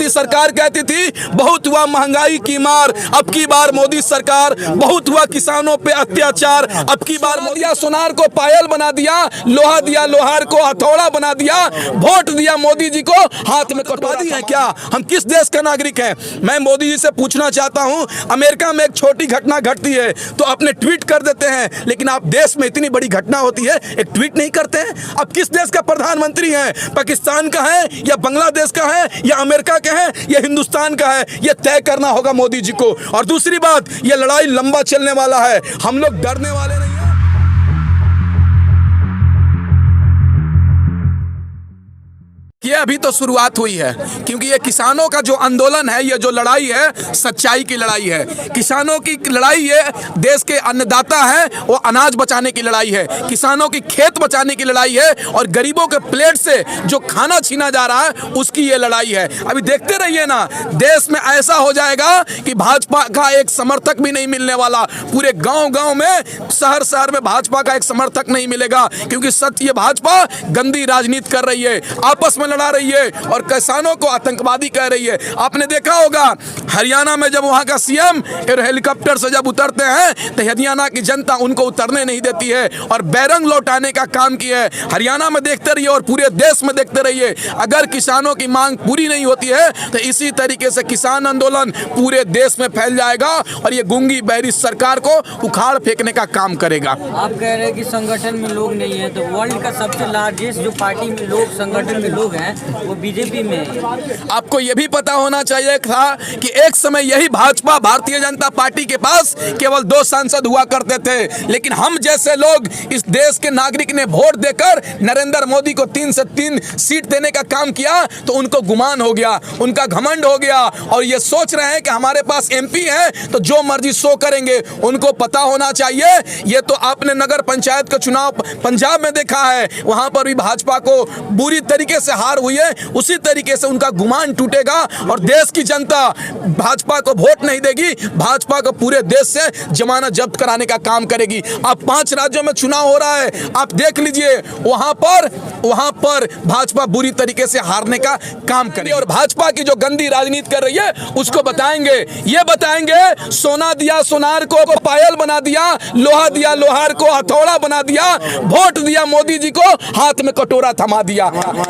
सरकार कहती थी बहुत हुआ महंगाई की मार, अब की बार मोदी सरकार, बहुत हुआ किसानों पे अत्याचार, अब की बार दिया सोनार को पायल बना दिया, लोहा दिया लोहार को हथौड़ा बना दिया, वोट दिया मोदी जी को हाथ में कटोरा है। क्या हम किस देश का नागरिक हैं? मैं मोदी जी से पूछना चाहता हूं, अमेरिका में एक छोटी घटना घटती है तो अपने ट्वीट कर देते हैं, लेकिन आप देश में इतनी बड़ी घटना होती है एक ट्वीट नहीं करते हैं। अब किस देश का प्रधानमंत्री हैं? पाकिस्तान का है या बांग्लादेश का है या अमेरिका का है या हिंदुस्तान का है? यह तय करना होगा मोदी जी को। और दूसरी बात, यह लड़ाई लंबा चलने वाला है, हम लोग डरने वाले नहीं हैं। ये अभी तो शुरुआत हुई है, क्योंकि ये किसानों का जो आंदोलन है, ये जो लड़ाई है सच्चाई की लड़ाई है। किसानों की लड़ाई, ये देश के अन्नदाता है वो अनाज बचाने की लड़ाई है, किसानों की खेत बचाने की लड़ाई है, और गरीबों के प्लेट से जो खाना छीना जा रहा है उसकी ये लड़ाई है। अभी देखते रहिए ना, देश में ऐसा हो जाएगा कि भाजपा का एक समर्थक भी नहीं मिलने वाला। पूरे गाँव-गाँव में, शहर शहर में भाजपा का एक समर्थक नहीं मिलेगा, क्योंकि सत्य ये भाजपा गंदी राजनीति कर रही है, आपस में लड़ा रही है और किसानों को आतंकवादी कह रही है। आपने देखा होगा हरियाणा में जब वहां का सीएम हेलीकॉप्टर से जब उतरते हैं तो हरियाणा की जनता उनको उतरने नहीं देती है और बैरंग लौटाने का काम किया है। हरियाणा में देखते रहिए और पूरे देश में देखते रहिए, अगर किसानों की मांग पूरी नहीं होती है तो इसी तरीके से किसान आंदोलन पूरे देश में फैल जाएगा और ये गूंगी बहरी सरकार को उखाड़ फेंकने का काम करेगा। आप कह रहे हैं कि संगठन में लोग नहीं है, तो वर्ल्ड का सबसे लार्जेस्ट जो पार्टी में लोग, संगठन में लोग हैं, वो बीजेपी में है। आपको यह भी पता होना चाहिए था कि एक समय यही भाजपा, भारतीय जनता पार्टी के पास केवल 2 सांसद हुआ करते थे, लेकिन हम जैसे लोग, इस देश के नागरिक ने वोट देकर नरेंद्र मोदी को 3 से 3 सीट देने का काम किया तो उनको गुमान हो गया, उनका घमंड हो गया और ये सोच रहे हैं कि हमारे पास एमपी है तो जो मर्जी सो करेंगे। उनको पता होना चाहिए, ये तो आपने नगर पंचायत का चुनाव पंजाब में देखा है, वहां पर भी भाजपा को बुरी तरीके से हार हुई है, उसी तरीके से उनका गुमान टूटेगा और देश की जनता भाजपा को वोट नहीं देगी, भाजपा को पूरे देश से जमानत जब्त कराने का काम करेगी। अब 5 राज्यों में चुनाव हो रहा है, आप देख लीजिए, वहां पर भाजपा बुरी तरीके से हारने का काम करेगी और भाजपा की जो गंदी राजनीति कर रही है उसको बताएंगे। ये बताएंगे सोना दिया सोनार को पायल बना दिया, लोहा दिया लोहार को हथौड़ा बना दिया, वोट दिया मोदी जी को हाथ में कटोरा थमा दिया।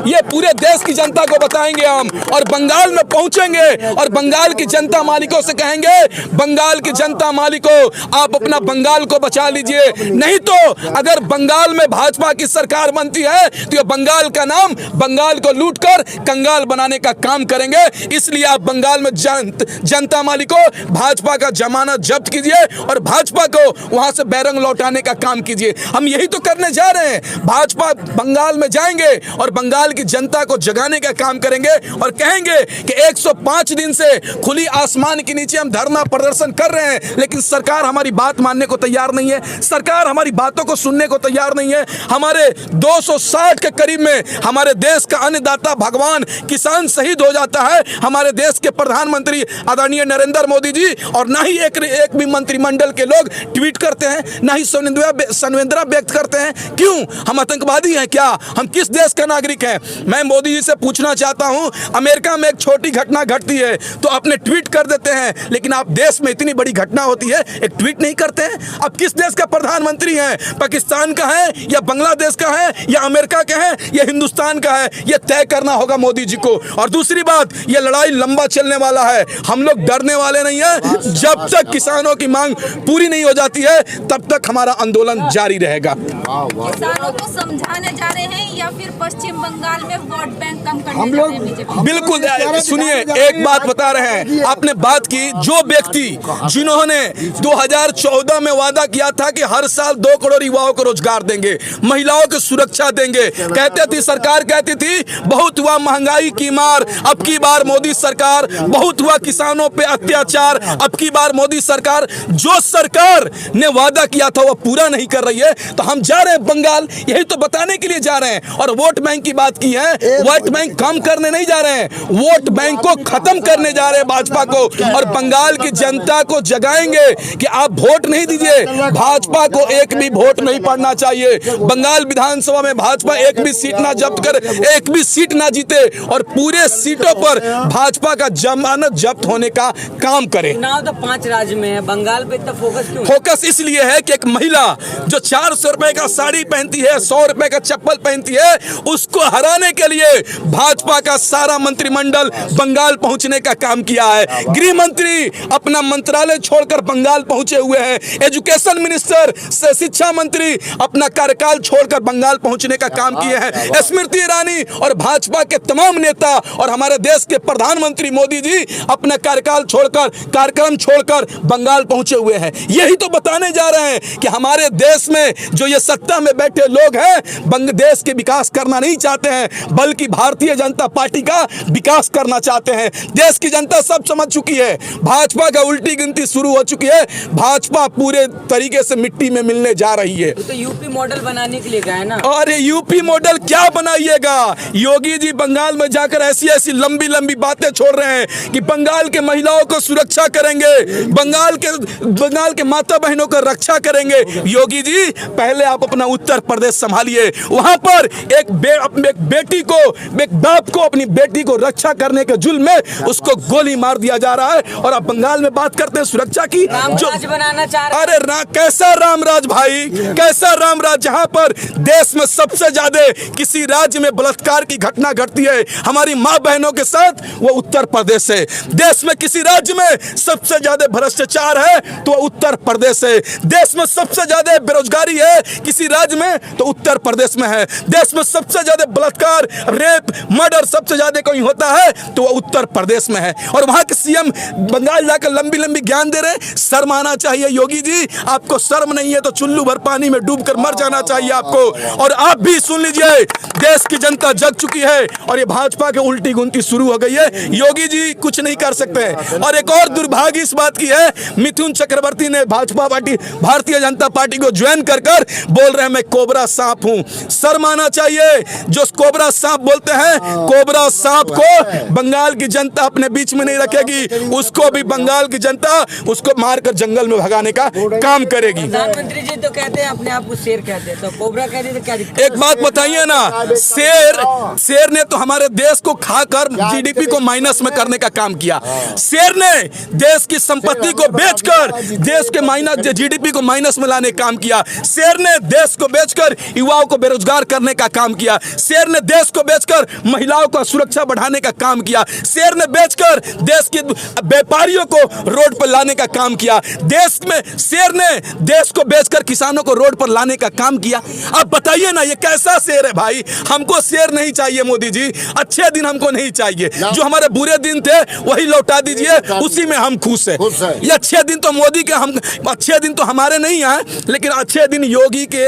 ये पूरे देश की जनता को बताएंगे हम, और बंगाल में पहुंचेंगे और बंगाल की जनता मालिकों से कहेंगे, बंगाल की जनता मालिकों आप अपना बंगाल को बचा लीजिए, नहीं तो अगर बंगाल में भाजपा की सरकार बनती है तो ये बंगाल का नाम, बंगाल को लूटकर कंगाल बनाने का काम करेंगे। इसलिए आप बंगाल में जनता मालिकों भाजपा का जमानत जब्त कीजिए और भाजपा को वहां से बैरंग लौटाने का काम कीजिए। हम यही तो करने जा रहे हैं। भाजपा बंगाल में जाएंगे और बंगाल की जनता को जगाने का काम करेंगे और कहेंगे कि 105 दिन से खुली आसमान के नीचे हम धरना प्रदर्शन कर रहे हैं, लेकिन सरकार हमारी बात मानने को तैयार नहीं है, सरकार हमारी बातों को सुनने को तैयार नहीं है। हमारे 260 के करीब में हमारे देश का अन्नदाता भगवान किसान शहीद हो जाता है, हमारे देश के प्रधानमंत्री आदरणीय नरेंद्र मोदी जी, और ना ही एक भी मंत्रिमंडल के लोग ट्वीट करते हैं, ना ही संवेदना व्यक्त करते हैं। क्यों? हम आतंकवादी हैं क्या? हम किस देश का नागरिक हैं? मैं मोदी जी से पूछना चाहता हूं, अमेरिका में एक छोटी घटना घटती है तो अपने ट्वीट कर देते हैं, लेकिन आप देश में इतनी बड़ी घटना होती है एक ट्वीट नहीं करते हैं। अब किस देश का प्रधानमंत्री हैं? पाकिस्तान का है या बांग्लादेश का है या अमेरिका का है या हिंदुस्तान का है? यह तय करना होगा मोदी जी को। और दूसरी बात, यह लड़ाई लंबा चलने वाला है, हम लोग डरने वाले नहीं है। जब तक किसानों की मांग पूरी नहीं हो जाती है तब तक हमारा आंदोलन जारी रहेगा। किसानों को समझाने जा रहे हैं या फिर पश्चिम बंगाल में वोट बैंक कम करने जा रहे हैं बीजेपी? बिल्कुल, सुनिए, एक बात बता रहे हैं, आपने बात की, जो व्यक्ति जिन्होंने 2014 में वादा किया था कि हर साल 2 करोड़ युवाओं को रोजगार देंगे, महिलाओं को सुरक्षा देंगे, कहते थी, सरकार कहती थी बहुत हुआ महंगाई की मार, अब की बार मोदी सरकार, बहुत हुआ किसानों पे अत्याचार, अब की बार मोदी सरकार, जो सरकार ने वादा किया था वो पूरा नहीं कर रही है। तो हम जा रहे हैं बंगाल, यही तो बताने के लिए जा रहे हैं। और वोट बैंक की बात की है, वोट बैंक कम करने नहीं जा रहे हैं, वोट बैंक को खत्म करने जा रहे हैं भाजपा को। और बंगाल की जनता को जगाएंगे कि आप वोट नहीं दीजिए, भाजपा को एक भी वोट नहीं पड़ना चाहिए। बंगाल विधानसभा में भाजपा एक भी सीट ना जब्त कर, एक भी सीट ना जीते और पूरे सीटों पर भाजपा का जमानत जब्त होने का काम करे। चुनाव तो 5 राज्य में है, बंगाल पे इतना फोकस क्यों? फोकस इसलिए है कि एक महिला जो 400 रुपए का साड़ी पहनती है, 100 रुपए का चप्पल पहनती है, उसको हराने के लिए भाजपा का सारा मंत्रिमंडल बंगाल पहुंचने का काम किया है। गृह मंत्री अपना मंत्रालय छोड़कर बंगाल पहुंचे हुए हैं। एजुकेशन मिनिस्टर से शिक्षा मंत्री अपना कार्यकाल छोड़कर बंगाल पहुंचने का काम किए हैं। स्मृति ईरानी और भाजपा के तमाम नेता और हमारे देश के प्रधानमंत्री मोदी जी अपना कार्यकाल छोड़कर, कार्यक्रम छोड़कर बंगाल पहुंचे हुए हैं। यही तो बताने जा रहे हैं कि हमारे देश में जो ये सत्ता में बैठे लोग हैं, देश के विकास करना नहीं चाहते हैं, बल्कि भारतीय जनता पार्टी का विकास करना चाहते हैं। देश की जनता सब समझ चुकी है, भाजपा का उल्टी गिनती शुरू हो चुकी है, भाजपा पूरे तरीके से मिट्टी में मिलने जा रही है। तो यूपी मॉडल बनाने के लिए गए ना। अरे यूपी मॉडल क्या बनाइएगा? योगी जी बंगाल में जाकर ऐसी ऐसी लंबी लंबी बातें छोड़ रहे हैं कि बंगाल के महिलाओं को सुरक्षा करेंगे, बंगाल के माता बहनों को रक्षा करेंगे। योगी जी पहले आप अपना उत्तर प्रदेश संभालिए, वहां पर एक बेटी को, एक बाप को अपनी बेटी को रक्षा करने के जुल्म में उसको गोली मार दिया जा रहा है, और आप बंगाल में बात करते हैं सुरक्षा की। रामराज बनाना चाह रहे हैं। अरे कैसा रामराज भाई, कैसा रामराज? जहां पर देश में सबसे ज्यादा किसी राज्य में बलात्कार की घटना घटती है हमारी मां बहनों के साथ, वो उत्तर प्रदेश है। देश में किसी राज्य में सबसे ज्यादा भ्रष्टाचार है तो उत्तर प्रदेश है। देश में सबसे ज्यादा बेरोजगारी है किसी राज्य में तो उत्तर प्रदेश में है। देश में सबसे ज्यादा बलात्कार, रेप, मर्डर सबसे ज्यादा कहीं होता है तो वो उत्तर प्रदेश में है। और वहां के सीएम बंगाल जाकर लंबी लंबी ज्ञान दे रहे। शर्म आना चाहिए योगी जी, आपको शर्म नहीं है तो चुल्लू भर पानी में डूबकर मर जाना चाहिए आपको। और आप भी सुन लीजिए, देश की जनता जग चुकी है और ये भाजपा के उल्टी गुनती शुरू हो गई है। योगी जी कुछ नहीं कर सकते। और एक और दुर्भाग्य इस बात की है, मिथुन चक्रवर्ती ने भाजपा पार्टी, भारतीय जनता पार्टी को ज्वाइन कर बोल रहे हैं मैं कोबरा सांप हूं। शर्म आना चाहिए। जो कोबरा सांप बोलते हैं, कोबरा सांप को बंगाल की जनता अपने बीच में नहीं रखेगी, उसको भी बंगाल की जनता उसको मारकर जंगल में भगाने का काम करेगी। प्रधानमंत्री जी तो कहते हैं अपने आप को शेर कहते हैं, तो कोबरा कहते हैं तो क्या दिक्कत? एक बात बताइए ना, शेर ने तो हमारे देश को खाकर जीडीपी को माइनस में करने का काम किया। शेर ने देश की संपत्ति को बेचकर देश के माइनस जीडीपी को माइनस में लाने का काम किया। शेर ने देश को बेचकर युवाओं को बेरोजगार करने का काम किया। शेर ने देश को बेचकर महिलाओं को सुरक्षा बढ़ाने का काम किया। शेर ने बेचकर देश के व्यापारियों को रोड पर लाने का काम किया। देश में शेर ने देश को बेचकर किसानों को रोड पर लाने का काम किया। अब बताइए ना, ये कैसा शेर है भाई? हमको शेर नहीं चाहिए मोदी जी, अच्छे दिन हमको नहीं चाहिए। जो हमारे बुरे दिन थे वही लौटा दीजिए, उसी में हम खुश हैं। ये अच्छे दिन तो मोदी के, हम अच्छे दिन तो हमारे नहीं आए, लेकिन अच्छे दिन योगी के,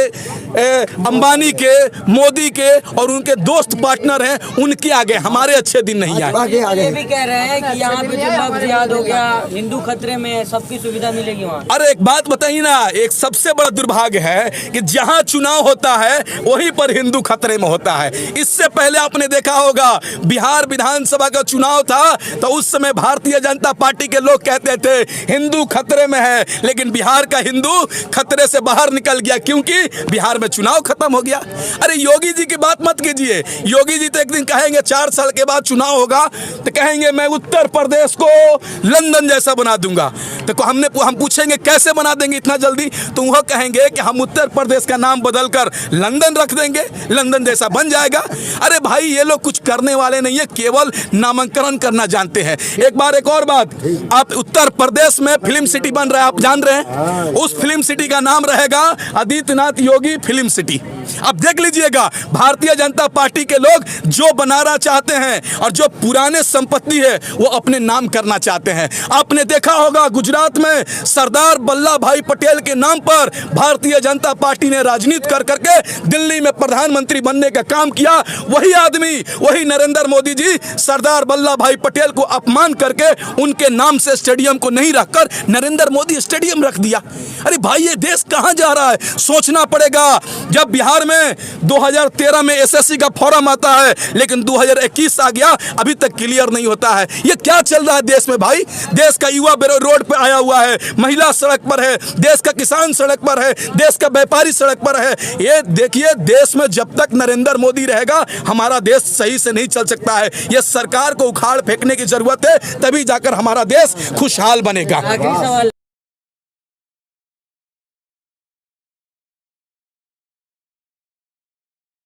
अंबानी के, मोदी के और उनके दोस्त पार्टनर हैं उनके आगे, हमारे अच्छे दिन नहीं आए। ये भी कह रहे हैं कि यहाँ पे जो लव जिहाद हो गया, हिंदू खतरे में, सबकी सुविधा मिलेगी वहाँ। अरे एक बात बताइए ना, एक सबसे बड़ा दुर्भाग्य है कि जहाँ चुनाव होता है वहीं पर हिंदू खतरे में होता है। इससे पहले आपने देखा होगा बिहार विधानसभा का चुनाव था तो उस समय भारतीय जनता पार्टी के लोग कहते थे हिंदू खतरे में है, लेकिन बिहार का हिंदू खतरे से बाहर निकल गया क्योंकि बिहार में चुनाव खत्म हो गया। अरे योगी जी की बात मत कीजिए। योगी जी तो एक दिन कहेंगे 4 साल के बाद चुनाव होगा तो कहेंगे मैं उत्तर प्रदेश को लंदन जैसा बना दूंगा। तो हम पूछेंगे कैसे बना देंगे इतना जल्दी, तो वह कहेंगे कि हम उत्तर प्रदेश का नाम बदलकर लंदन रख देंगे, लंदन जैसा बन जाएगा। अरे भाई ये लोग कुछ करने वाले नहीं है, केवल नामांकन करना जानते हैं। एक बार एक और बात, आप उत्तर प्रदेश में फिल्म सिटी बन रहा है, आप जान रहे हैं? उस फिल्म सिटी का नाम रहेगा आदित्यनाथ योगी फिल्म सिटी। आप देख लीजिएगा, भारतीय जनता पार्टी के लोग जो बनाना चाहते हैं और जो पुराने संपत्ति है वो अपने नाम करना चाहते हैं। आपने देखा होगा गुजरात में सरदार वल्लभ भाई पटेल के नाम पर भारतीय जनता पार्टी ने राजनीति कर करके दिल्ली में प्रधानमंत्री बनने का काम किया। वही आदमी, वही नरेंद्र मोदी जी सरदार वल्लभ भाई पटेल को अपमान करके उनके नाम से स्टेडियम को नहीं रखकर नरेंद्र मोदी स्टेडियम रख दिया। अरे भाई ये देश कहां जा रहा है? सोचना पड़ेगा। जब बिहार बिहार में 2013 में एसएससी का फॉर्म आता है, लेकिन 2021 आ गया, अभी तक क्लियर नहीं होता है। ये क्या चल रहा है देश में भाई? देश का युवा रोड पे आया हुआ है, महिला सड़क पर है, देश का किसान सड़क पर है, देश का व्यापारी सड़क पर है। ये देखिए, देश में जब तक नरेंद्र मोदी रहेगा हमारा देश सही से नहीं चल सकता है। ये सरकार को उखाड़ फेंकने की जरूरत है, तभी जाकर हमारा देश खुशहाल बनेगा। आखिरी सवाल